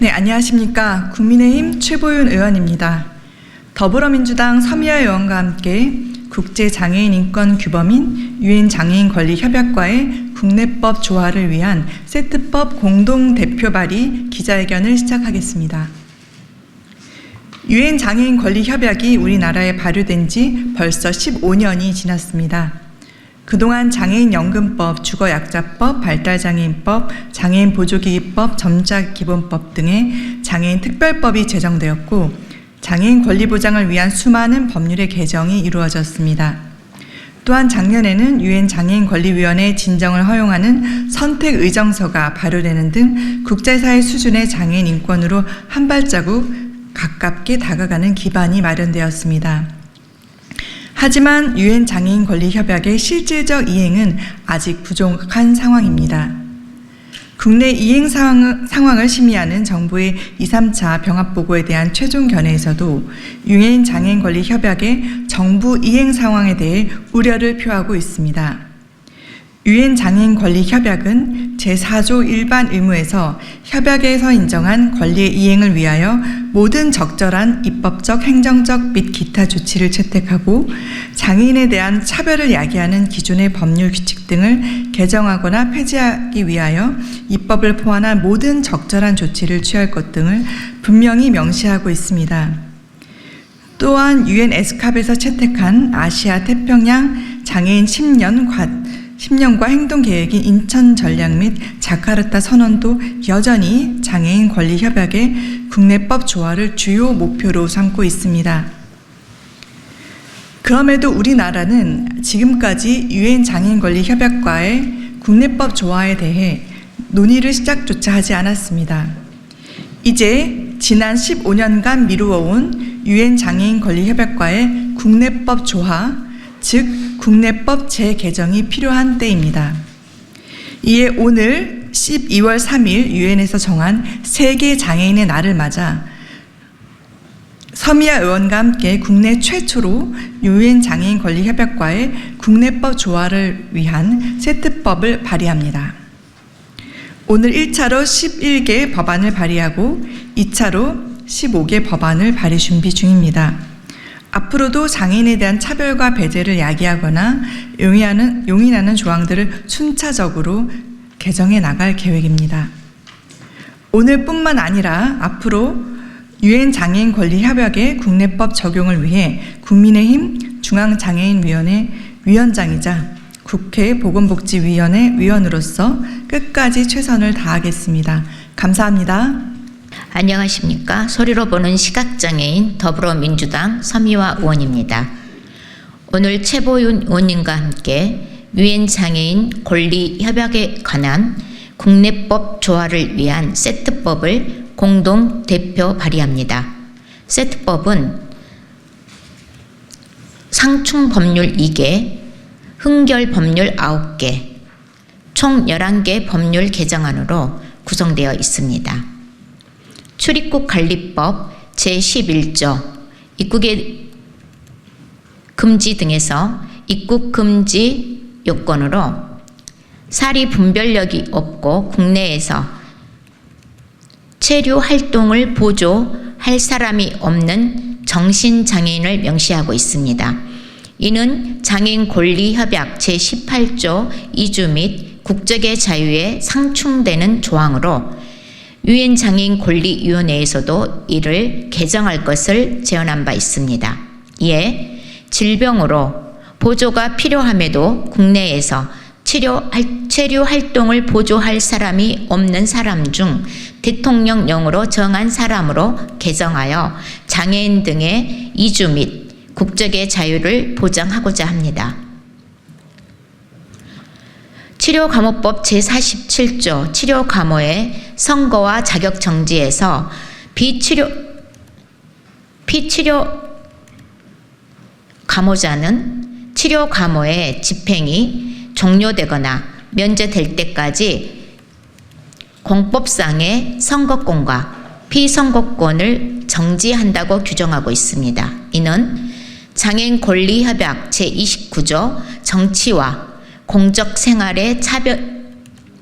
네, 안녕하십니까. 국민의힘 최보윤 의원입니다. 더불어민주당 서미아 의원과 함께 국제장애인인권규범인 유엔장애인권리협약과의 국내법 조화를 위한 세트법 공동대표 발의 기자회견을 시작하겠습니다. 유엔장애인권리협약이 우리나라에 발효된 지 벌써 15년이 지났습니다. 그동안 장애인연금법, 주거약자법, 발달장애인법, 장애인보조기기법, 점자기본법 등의 장애인특별법이 제정되었고 장애인 권리 보장을 위한 수많은 법률의 개정이 이루어졌습니다. 또한 작년에는 유엔장애인권리위원회 진정을 허용하는 선택의정서가 발효되는 등 국제사회 수준의 장애인 인권으로 한 발자국 가깝게 다가가는 기반이 마련되었습니다. 하지만 유엔장애인권리협약의 실질적 이행은 아직 부족한 상황입니다. 국내 이행 상황을 심의하는 정부의 2, 3차 병합보고에 대한 최종 견해에서도 유엔장애인권리협약의 정부 이행 상황에 대해 우려를 표하고 있습니다. 유엔장애인권리협약은 제4조 일반 의무에서 협약에서 인정한 권리의 이행을 위하여 모든 적절한 입법적, 행정적 및 기타 조치를 채택하고 장애인에 대한 차별을 야기하는 기존의 법률 규칙 등을 개정하거나 폐지하기 위하여 입법을 포함한 모든 적절한 조치를 취할 것 등을 분명히 명시하고 있습니다. 또한 유엔 에스캅에서 채택한 아시아 태평양 장애인 10년과 행동 계획인 인천 전략 및 자카르타 선언도 여전히 장애인 권리 협약의 국내법 조화를 주요 목표로 삼고 있습니다. 그럼에도 우리나라는 지금까지 유엔 장애인 권리 협약과의 국내법 조화에 대해 논의를 시작조차 하지 않았습니다. 이제 지난 15년간 미루어온 유엔 장애인 권리 협약과의 국내법 조화, 즉 국내법 재개정이 필요한 때입니다. 이에 오늘 12월 3일 유엔에서 정한 세계 장애인의 날을 맞아 서미아 의원과 함께 국내 최초로 유엔 장애인 권리 협약과의 국내법 조화를 위한 세트법을 발의합니다. 오늘 1차로 11개 법안을 발의하고 2차로 15개 법안을 발의 준비 중입니다. 앞으로도 장애인에 대한 차별과 배제를 야기하거나 용인하는 조항들을 순차적으로 개정해 나갈 계획입니다. 오늘뿐만 아니라 앞으로 유엔 장애인 권리 협약의 국내법 적용을 위해 국민의힘 중앙장애인위원회 위원장이자 국회 보건복지위원회 위원으로서 끝까지 최선을 다하겠습니다. 감사합니다. 안녕하십니까. 소리로 보는 시각장애인 더불어민주당 서미화 의원입니다. 오늘 최보윤 의원님과 함께 유엔장애인 권리협약에 관한 국내법 조화를 위한 세트법을 공동 대표 발의합니다. 세트법은 상충 법률 2개, 흥결 법률 9개, 총 11개 법률 개정안으로 구성되어 있습니다. 출입국 관리법 제11조 입국의 금지 등에서 입국 금지 요건으로 사리 분별력이 없고 국내에서 체류 활동을 보조할 사람이 없는 정신장애인을 명시하고 있습니다. 이는 장애인 권리협약 제18조 2주 및 국적의 자유에 상충되는 조항으로 유엔 장애인 권리위원회에서도 이를 개정할 것을 제언한 바 있습니다. 이에 질병으로 보조가 필요함에도 국내에서 체류 활동을 보조할 사람이 없는 사람 중 대통령령으로 정한 사람으로 개정하여 장애인 등의 이주 및 국적의 자유를 보장하고자 합니다. 치료감호법 제47조 치료감호의 선고와 자격 정지에서 피치료 감호자는 치료 감호의 집행이 종료되거나 면제될 때까지 공법상의 선고권과 피선고권을 정지한다고 규정하고 있습니다. 이는 장애인 권리협약 제29조 정치와 공적 생활의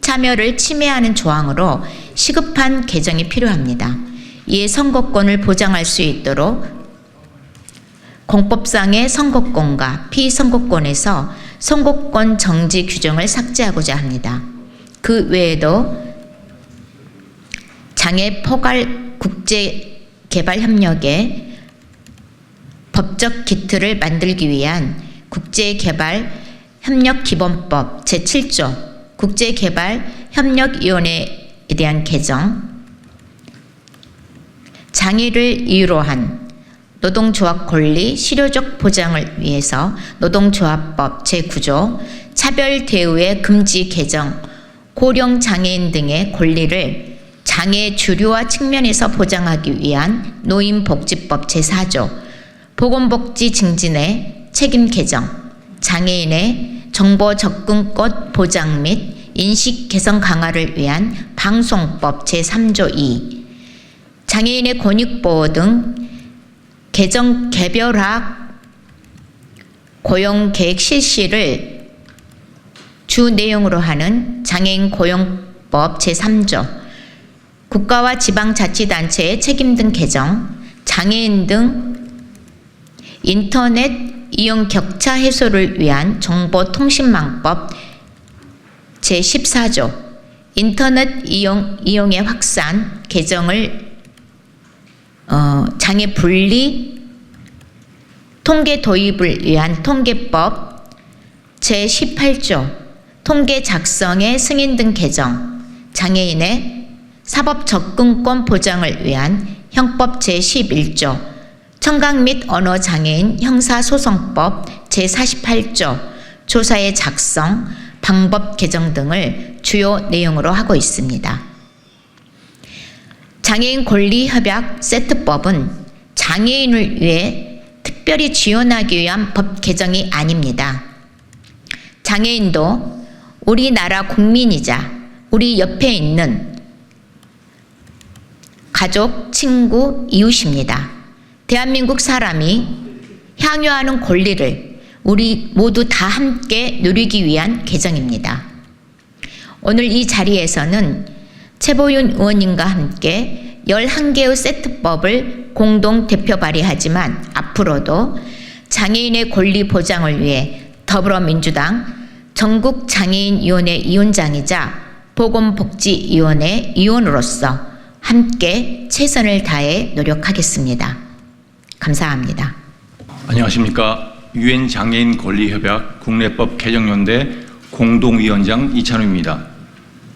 참여를 침해하는 조항으로 시급한 개정이 필요합니다. 이에 선거권을 보장할 수 있도록 공법상의 선거권과 피선거권에서 선거권 정지 규정을 삭제하고자 합니다. 그 외에도 장애 포괄 국제 개발 협력의 법적 기틀을 만들기 위한 국제 개발 협력 기본법 제7조 국제 개발 협력 위원회에 대한 개정, 장애를 이유로 한 노동조합 권리 실효적 보장을 위해서 노동조합법 제9조 차별 대우의 금지 개정, 고령 장애인 등의 권리를 장애 주류화 측면에서 보장하기 위한 노인복지법 제4조 보건복지 증진의 책임 개정, 장애인의 정보 접근권 보장 및 인식 개선 강화를 위한 방송법 제3조 2, 장애인의 권익보호 등 개정 개별화 고용계획 실시를 주 내용으로 하는 장애인 고용법 제3조, 국가와 지방자치단체의 책임 등 개정, 장애인 등 인터넷 이용 격차 해소를 위한 정보통신망법 제14조, 인터넷 이용의 확산 개정을 장애 분리 통계 도입을 위한 통계법 제18조, 통계 작성의 승인 등 개정, 장애인의 사법 접근권 보장을 위한 형법 제11조, 청각 및 언어 장애인 형사소송법 제48조, 조사의 작성, 방법 개정 등을 주요 내용으로 하고 있습니다. 장애인 권리협약 세트법은 장애인을 위해 특별히 지원하기 위한 법 개정이 아닙니다. 장애인도 우리나라 국민이자 우리 옆에 있는 가족, 친구, 이웃입니다. 대한민국 사람이 향유하는 권리를 우리 모두 다 함께 누리기 위한 개정입니다. 오늘 이 자리에서는 최보윤 의원님과 함께 11개의 세트법을 공동 대표 발의하지만 앞으로도 장애인의 권리 보장을 위해 더불어민주당 전국장애인위원회 위원장이자 보건복지위원회 위원으로서 함께 최선을 다해 노력하겠습니다. 감사합니다. 안녕하십니까. 유엔 장애인 권리협약 국내법 개정연대 공동위원장 이찬우입니다.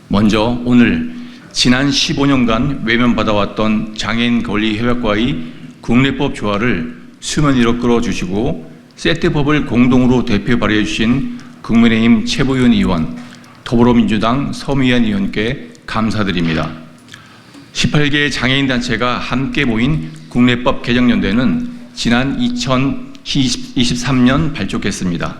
먼저 오늘 지난 15년간 외면받아왔던 장애인 권리협약과의 국내법 조화를 수면 위로 끌어주시고 세트법을 공동으로 대표 발의해 주신 국민의힘 최보윤 의원, 더불어민주당 서미연 의원께 감사드립니다. 18개의 장애인 단체가 함께 모인 국내법 개정연대는 지난 2023년 발족했습니다.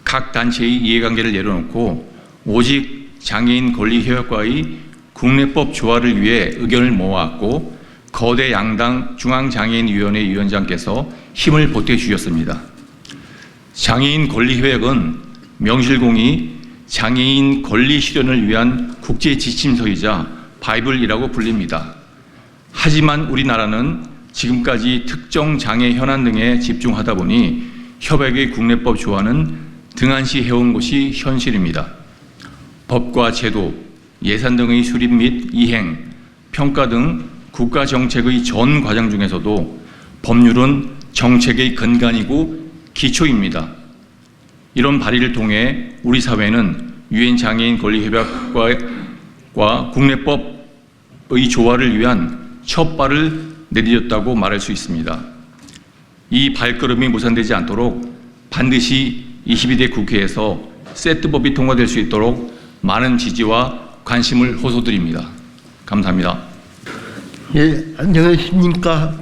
각 단체의 이해관계를 내려놓고 오직 장애인 권리협약과의 국내법 조화를 위해 의견을 모아왔고 거대 양당 중앙장애인위원회 위원장께서 힘을 보태주셨습니다. 장애인 권리협약은 명실공히 장애인 권리 실현을 위한 국제 지침서이자 바이블이라고 불립니다. 하지만 우리나라는 지금까지 특정 장애 현안 등에 집중하다 보니 협약의 국내법 조화는 등한시 해온 것이 현실입니다. 법과 제도, 예산 등의 수립 및 이행, 평가 등 국가 정책의 전 과정 중에서도 법률은 정책의 근간이고 기초입니다. 이런 발의를 통해 우리 사회는 유엔 장애인 권리협약과 국내법의 조화를 위한 첫 발을 내디뎠다고 말할 수 있습니다. 이 발걸음이 무산되지 않도록 반드시 22대 국회에서 세트법이 통과될 수 있도록 많은 지지와 관심을 호소드립니다. 감사합니다. 예, 안녕하십니까.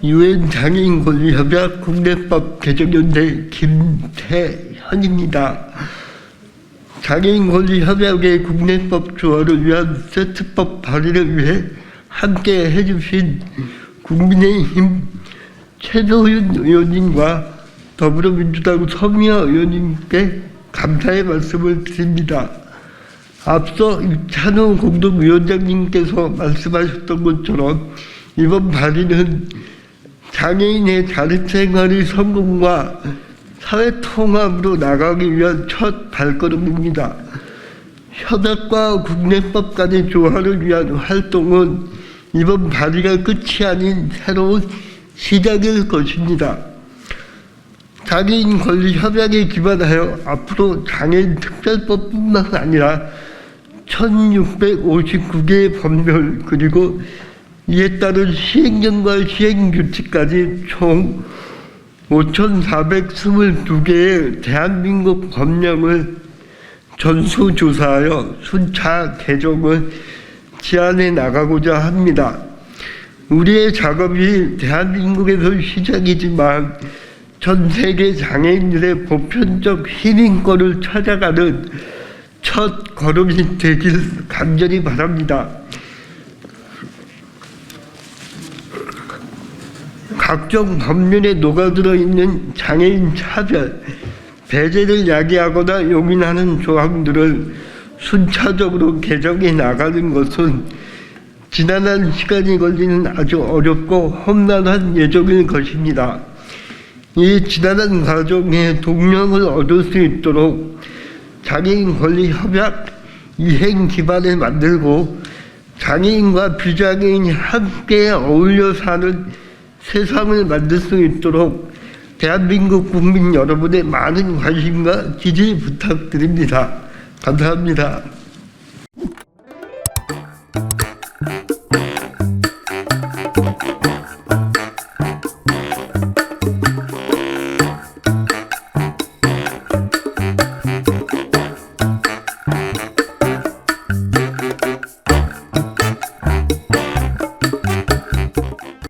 유엔 장애인 권리협약 국내법 개정연대 김태현입니다. 장애인 권리협약의 국내법 조화를 위한 세트법 발의를 위해 함께 해주신 국민의힘 최도윤 의원님과 더불어민주당 서미아 의원님께 감사의 말씀을 드립니다. 앞서 이찬우 공동위원장님께서 말씀하셨던 것처럼 이번 발의는 장애인의 자립생활의 성공과 사회통합으로 나가기 위한 첫 발걸음입니다. 협약과 국내법 간의 조화를 위한 활동은 이번 발의가 끝이 아닌 새로운 시작일 것입니다. 장애인 권리 협약에 기반하여 앞으로 장애인 특별법뿐만 아니라 1659개의 법률 그리고 이에 따른 시행령과 시행규칙까지 총 5,422개의 대한민국 법령을 전수조사하여 순차 개정을 제안해 나가고자 합니다. 우리의 작업이 대한민국에서 시작이지만 전 세계 장애인들의 보편적 시민권을 찾아가는 첫 걸음이 되길 간절히 바랍니다. 각종 법률에 녹아들어 있는 장애인 차별, 배제를 야기하거나 용인하는 조항들을 순차적으로 개정해 나가는 것은 지난한 시간이 걸리는 아주 어렵고 험난한 예정일 것입니다. 이 지난한 과정에 동력을 얻을 수 있도록 장애인 권리 협약 이행 기반을 만들고 장애인과 비장애인이 함께 어울려 사는 세상을 만들 수 있도록 대한민국 국민 여러분의 많은 관심과 지지 부탁드립니다. 감사합니다.